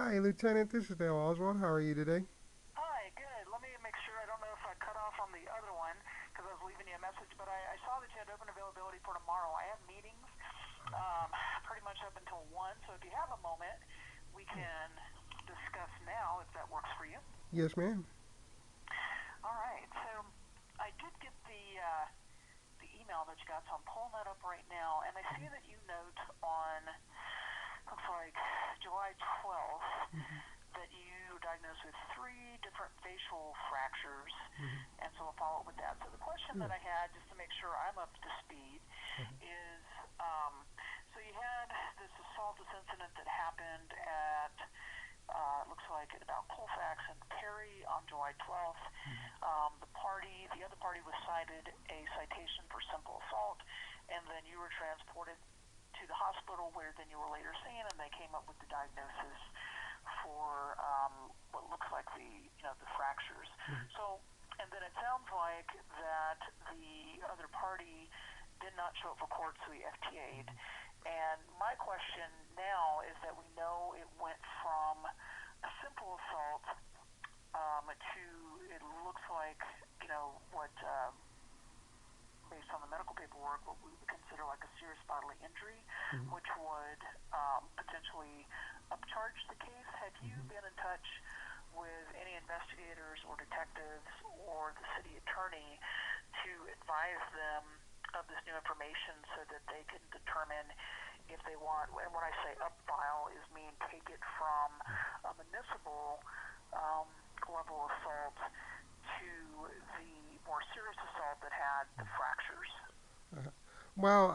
Hi, Lieutenant. This is Dale Oswald. How are you today? Hi, good. Let me make sure. I don't know if I cut off on the other one because I was leaving you a message, but I saw that you had open availability for tomorrow. I have meetings pretty much up until 1, so if you have a moment, we can discuss now if that works for you. Yes, ma'am. All right, so I did get the email that you got, so I'm pulling that up right now, and I see that you note on, looks like July 12th, that you were diagnosed with 3 different facial fractures, and so we'll follow up with that. So the question Yeah. that I had, just to make sure I'm up to speed, is so you had this assault incident that happened at looks like at about Colfax and Perry on July 12th. The other party was cited a citation for simple assault, and then you were transported to the hospital where then you were later seen, and they came up with the diagnosis for what looks like the fractures. So, and then it sounds like that the other party did not show up for court, so he FTA'd. And my question now is that we know it went from a simple assault to it looks like what based on the medical paperwork, what we would consider like a serious bodily injury, which would potentially upcharge the case. Have you been in touch with any investigators or detectives or the city attorney to advise them of this new information so that they can determine if they want, and when I say upfile is mean take it from a municipal level assault to the more serious assault that had the fractures? Well,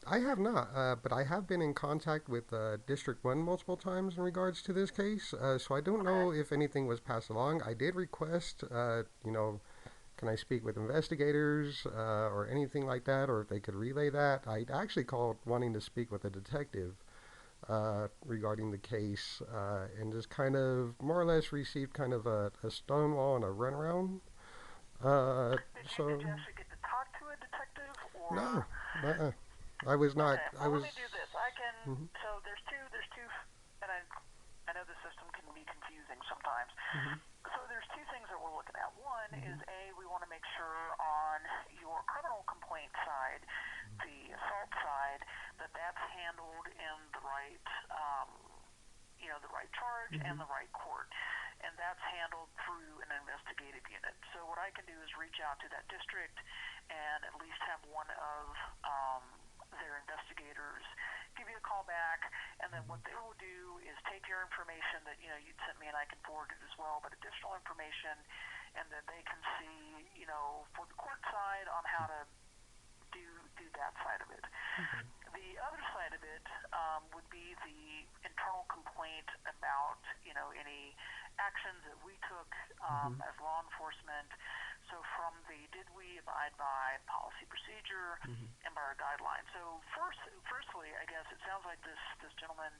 I have not, but I have been in contact with District 1 multiple times in regards to this case, so I don't Okay. know if anything was passed along. I did request, can I speak with investigators or anything like that, or if they could relay that. I actually called wanting to speak with a detective regarding the case and just kind of more or less received kind of a stonewall and a runaround. Uh, Did so you actually get to talk to a detective no, or? uh-uh. I was not. Okay, I well let was. me do this. I can. Mhm, So there's two, and I know the system can be confusing sometimes. mhm, So there's 2 things that we're looking at. One is we want to make sure on your criminal complaint side, the assault side, that that's handled in the right, the right charge and mhm, the right court, and that's handled through an investigative unit. So what I can do is reach out to that district and at least have one of their investigators give you a call back, and then what they will do is take your information that you'd sent me, and I can forward it as well, but additional information, and then they can see for the court side on how to do do that side of it. The other side of it would be the internal complaint about any actions that we took mhm, as law enforcement. So from the did we abide by policy procedure mhm. and by our guidelines. So firstly, I guess it sounds like this gentleman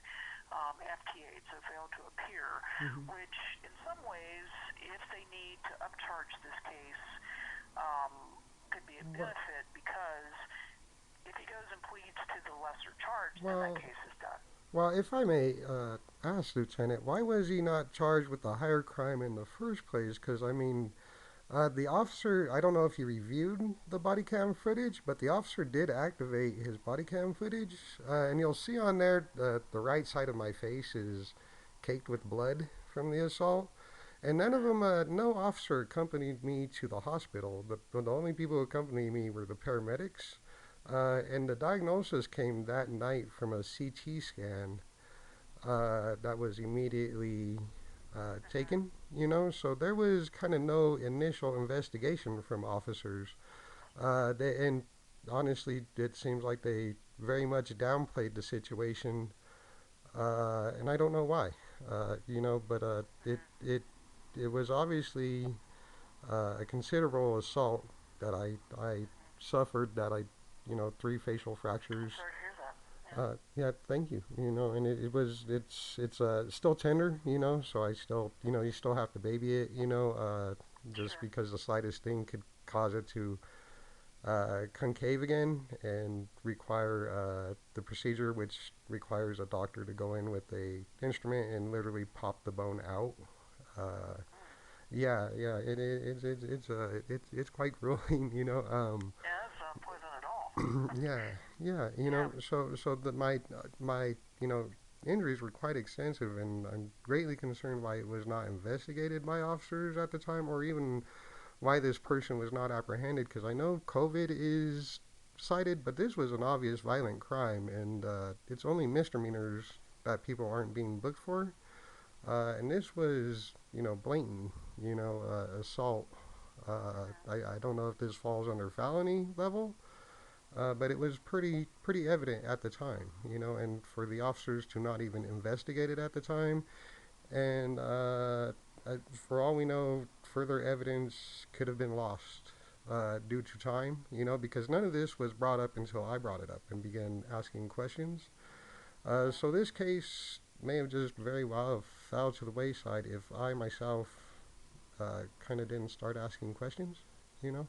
FTA'd, so failed to appear, Mhm. which in some ways, if they need to upcharge this case, um, could be a Well, benefit because if he goes and pleads to the lesser charge, then that well, case is done. well. If I may ask, Lieutenant, why was he not charged with the higher crime in the first place? Because I mean, the officer, I don't know if he reviewed the body cam footage, but the officer did activate his body cam footage. And you'll see on there the right side of my face is caked with blood from the assault. And none of them, no officer accompanied me to the hospital. The only people who accompanied me were the paramedics. And the diagnosis came that night from a CT scan that was immediately taken, so there was kind of no initial investigation from officers. And honestly, it seems like they very much downplayed the situation, and I don't know why. But it was obviously a considerable assault that I suffered. That I, 3 facial I'm fractures. sorry to hear that. Yeah. Yeah, thank you. And it's still tender, so I still, you still have to baby it, just Sure. because the slightest thing could cause it to concave again and require the procedure, which requires a doctor to go in with a instrument and literally pop the bone out. Uh, yeah, yeah, it's quite grueling, you know. Yeah, that's not poison at all. Yeah, yeah, you Yeah. know. So that my injuries were quite extensive, and I'm greatly concerned why it was not investigated by officers at the time, or even why this person was not apprehended, because I know COVID is cited, but this was an obvious violent crime, and it's only misdemeanors that people aren't being booked for. And this was, blatant, assault. I don't know if this falls under felony level, but it was pretty evident at the time, and for the officers to not even investigate it at the time, and for all we know, further evidence could have been lost due to time, because none of this was brought up until I brought it up and began asking questions. So this case may have just very well fell to the wayside if I myself kind of didn't start asking questions, you know?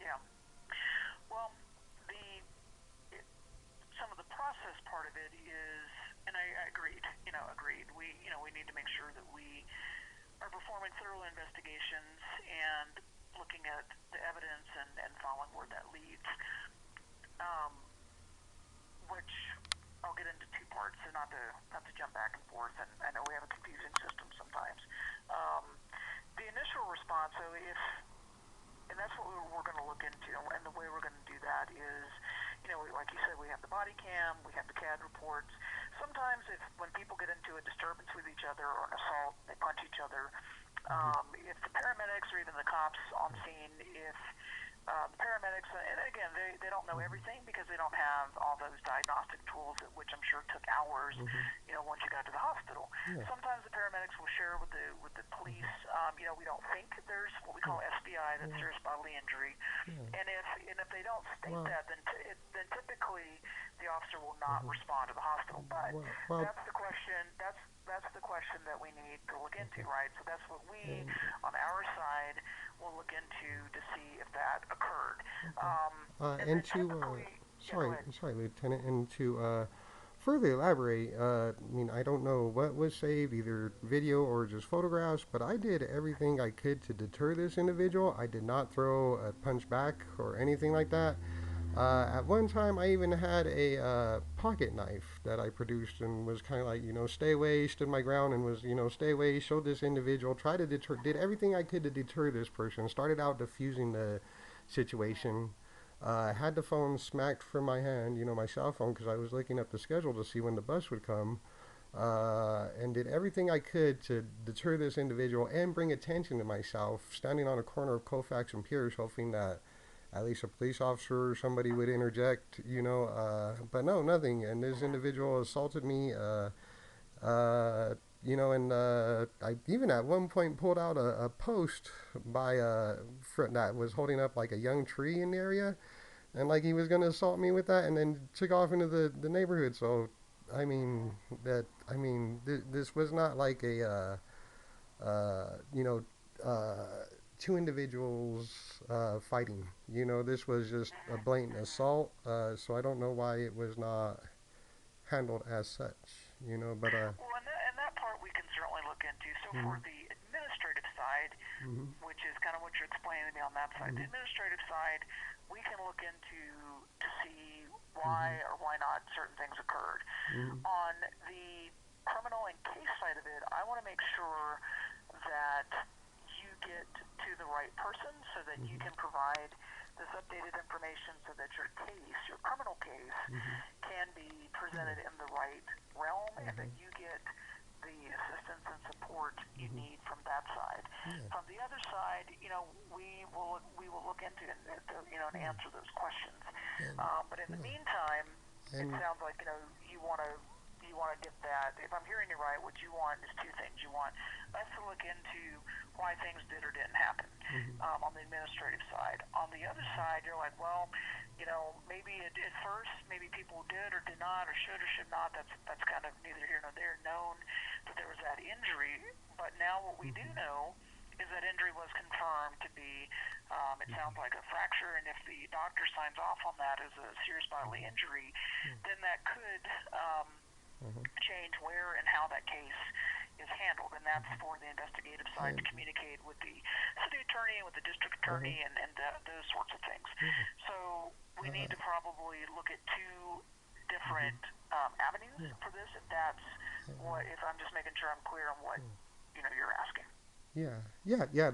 Yeah. Well, the it, some of the process part of it is, and I agreed. Agreed. We need to make sure that we are performing thorough investigations and looking at the evidence and following where that leads. Um, which I'll get into two parts, so not to jump back and forth. And I know we have a confusing system sometimes. Um, the initial response, so if and that's what we're going to look into, and the way we're going to do that is, like you said, we have the body cam, we have the CAD reports. Sometimes, if when people get into a disturbance with each other or an assault, they punch each other. Mm-hmm. If the paramedics or even the cops on scene, if the paramedics, and again, they don't know everything because they don't have all those diagnostic tools, which I'm sure took hours, Mm-hmm. once you got to the hospital. Yeah. Sometimes the paramedics will share with the police. Mm-hmm. We don't think there's what we call SBI, that's Yeah. serious bodily injury, Yeah. and if they don't state Well. that, then typically the officer will not Mm-hmm. respond to the hospital. But Well. that's the question. That's the question that we need to look into, Okay. right? So that's what we, And on our side, will look into to see if that occurred. okay. And And then to typically, yeah, go sorry, ahead. sorry, Lieutenant, and to further elaborate, I mean, I don't know what was saved, either video or just photographs, but I did everything I could to deter this individual. I did not throw a punch back or anything like that. At one time, I even had a pocket knife that I produced and was kind of like, stay away, stood my ground and was, stay away, showed this individual, tried to deter, did everything I could to deter this person, started out diffusing the situation. Had the phone smacked from my hand, my cell phone, because I was looking at the schedule to see when the bus would come, and did everything I could to deter this individual and bring attention to myself, standing on a corner of Colfax and Pierce, hoping that at least a police officer or somebody would interject, but no, nothing. And this individual assaulted me, and I even at one point pulled out a post by that was holding up like a young tree in the area, and like he was going to assault me with that, and then took off into the neighborhood. So, I mean, this was not like a you know, uh, two individuals fighting. This was just a blatant assault. So I don't know why it was not handled as such. But Well, and that part we can certainly look into. So mm-hmm. for the administrative side, Mm-hmm. which is kind of what you're explaining to me on that side, Mm-hmm. the administrative side, we can look into to see Mm-hmm. why or why not certain things occurred. Mm-hmm. On the criminal and case side of it, I want to make sure that you get to the right person so that you Mm-hmm. can provide this updated information so that your case, your criminal case, Mm-hmm. can be Yeah. presented in the right realm and Uh-huh. that you get the assistance and support you Mm-hmm. need from that side. Yeah. From the other side, we will look into and Yeah. answer those questions. And But in the yeah. meantime, it And sounds like you want to get that. If I'm hearing you right, what you want is two things. You want us to look into why things did or didn't happen mm-hmm. on the administrative side. On the other side, you're like, well, maybe at first, maybe people did or did not, or should or should not. That's kind of neither here nor there. Known that there was that injury, but now what we do Mm-hmm. know is that injury was confirmed to be, it sounds like a fracture, and if the doctor signs off on that as a serious bodily injury, then that could Uh-huh. change where and how that case is handled, and that's for the investigative side to And communicate with the city attorney and with the district uh-huh. attorney and those sorts of things. Yeah. So we need Uh, to probably look at two mhm. different avenues Yeah. for this. If that's what, Uh, if I'm just making sure I'm clear on what yeah. you're asking. Yeah,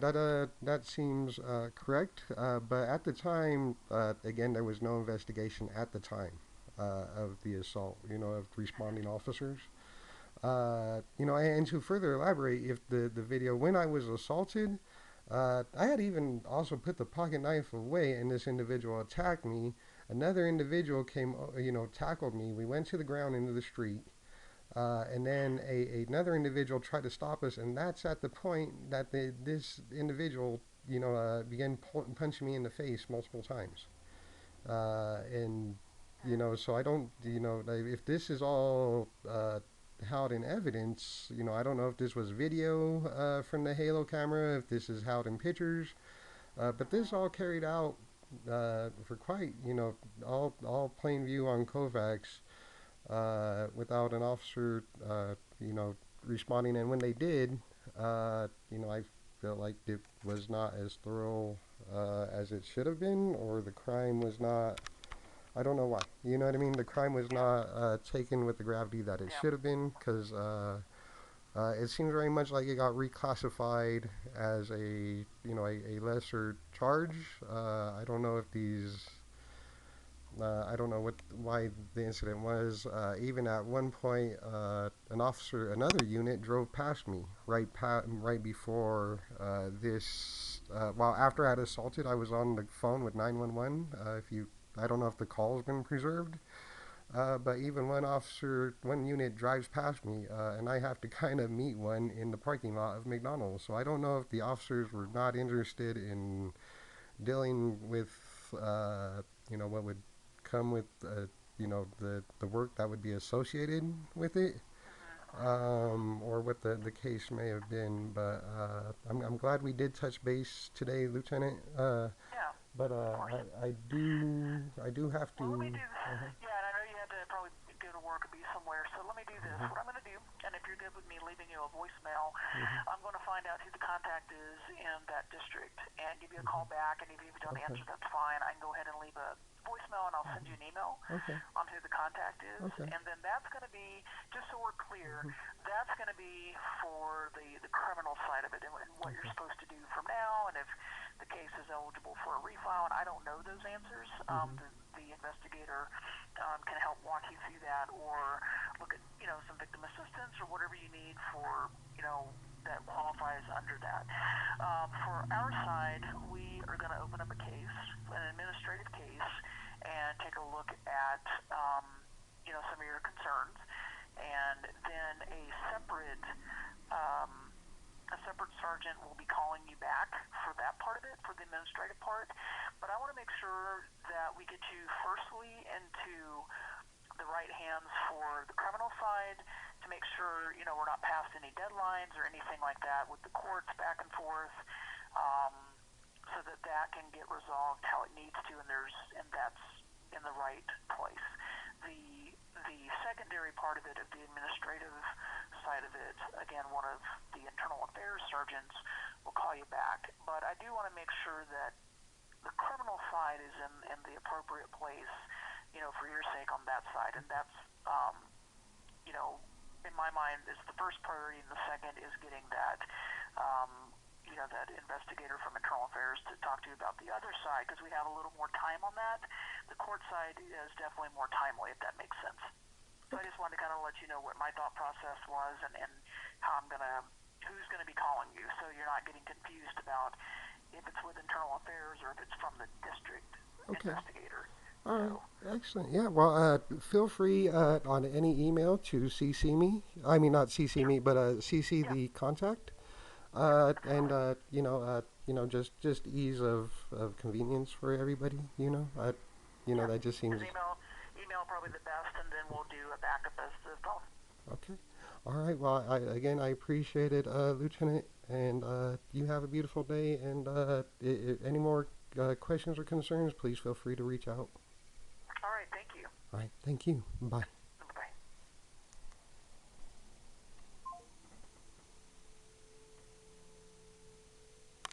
that seems correct. But at the time, again, there was no investigation at the time of the assault. Of responding officers. And to further elaborate, if the video when I was assaulted, I had even also put the pocket knife away, and this individual attacked me. Another individual came, tackled me. We went to the ground into the street. And then another individual tried to stop us, and that's at the point that this individual, began punching me in the face multiple times. And so I don't, like, if this is all held in evidence, I don't know if this was video from the Halo camera, if this is held in pictures, but this all carried out for quite, all plain view on Kovacs without an officer, responding. And when they did, I felt like it was not as thorough as it should have been, or the crime was not. I don't know why. You know what I mean? The crime was Yeah, not taken with the gravity that it yeah, should have been, because it seems very much like it got reclassified as a lesser charge. I don't know if these I don't know why the incident was. Even at one point, another unit drove past me right before this. Well, after I had assaulted, I was on the phone with 911. I don't know if the call's been preserved, but even one unit drives past me, and I have to kind of meet one in the parking lot of McDonald's. So I don't know if the officers were not interested in dealing with what would come with the work that would be associated with it, or what the case may have been. But I'm glad we did touch base today, Lieutenant. yeah, But of course. I do have Well, let me to. do. Uh-huh. Yeah, and I know you had to probably go to work and be somewhere. So let me do this. Hmm. What I'm going to do, and if you're good with me leaving you a voicemail, Hmm. I'm going to find out who the contact is in that district and give you a call Hmm. back. And if you don't Okay. answer, that's fine. I can go ahead and leave a voicemail, and I'll send you an email Okay. on who the contact is. Okay. And then that's going to be, just so we're clear, Hmm. that's going to be for the criminal side of it and what you're Okay. supposed to do from now, and if the case is eligible for a refile. And I don't know those answers. Hmm. The investigator can help walk you through that, or look at some victim assistance or whatever you need for that qualifies under that. For our side, we are going to open up a case, an administrative case, and take a look at some of your concerns, and then um, a separate sergeant will be calling you back for that part of it, for the administrative part. But I want to make sure that we get you firstly into the right hands for the criminal side, to make sure we're not past any deadlines or anything like that with the courts back and forth, um, so that that can get resolved how it needs to, and that's in the right place. The secondary part of it, of the administrative side of it, again, one of the internal affairs sergeants will call you back. But I do want to make sure that the criminal side is in the appropriate place, for your sake on that side. And that's, you know, in my mind, is the first priority, and the second is getting that, that investigator from internal affairs to talk to you about the other side, because we have a little more time on that. The court side is definitely more timely, if that makes sense. So I just wanted to kind of let you know what my thought process was, and how who's gonna be calling you, so you're not getting confused about if it's with internal affairs or if it's from the district Okay. investigator. All right. So, Excellent. Yeah. Well, feel free on any email to CC me. I mean, not CC sure, me, but CC yeah, the contact. yep, And absolutely. just ease of convenience for everybody. Yeah, That just his seems email probably the best, and then we'll do a backup as the phone. okay. All right. Well, again, I appreciate it, Lieutenant, and you have a beautiful day. And any more questions or concerns, please feel free to reach out. All right, thank you. All right. Thank you. Bye.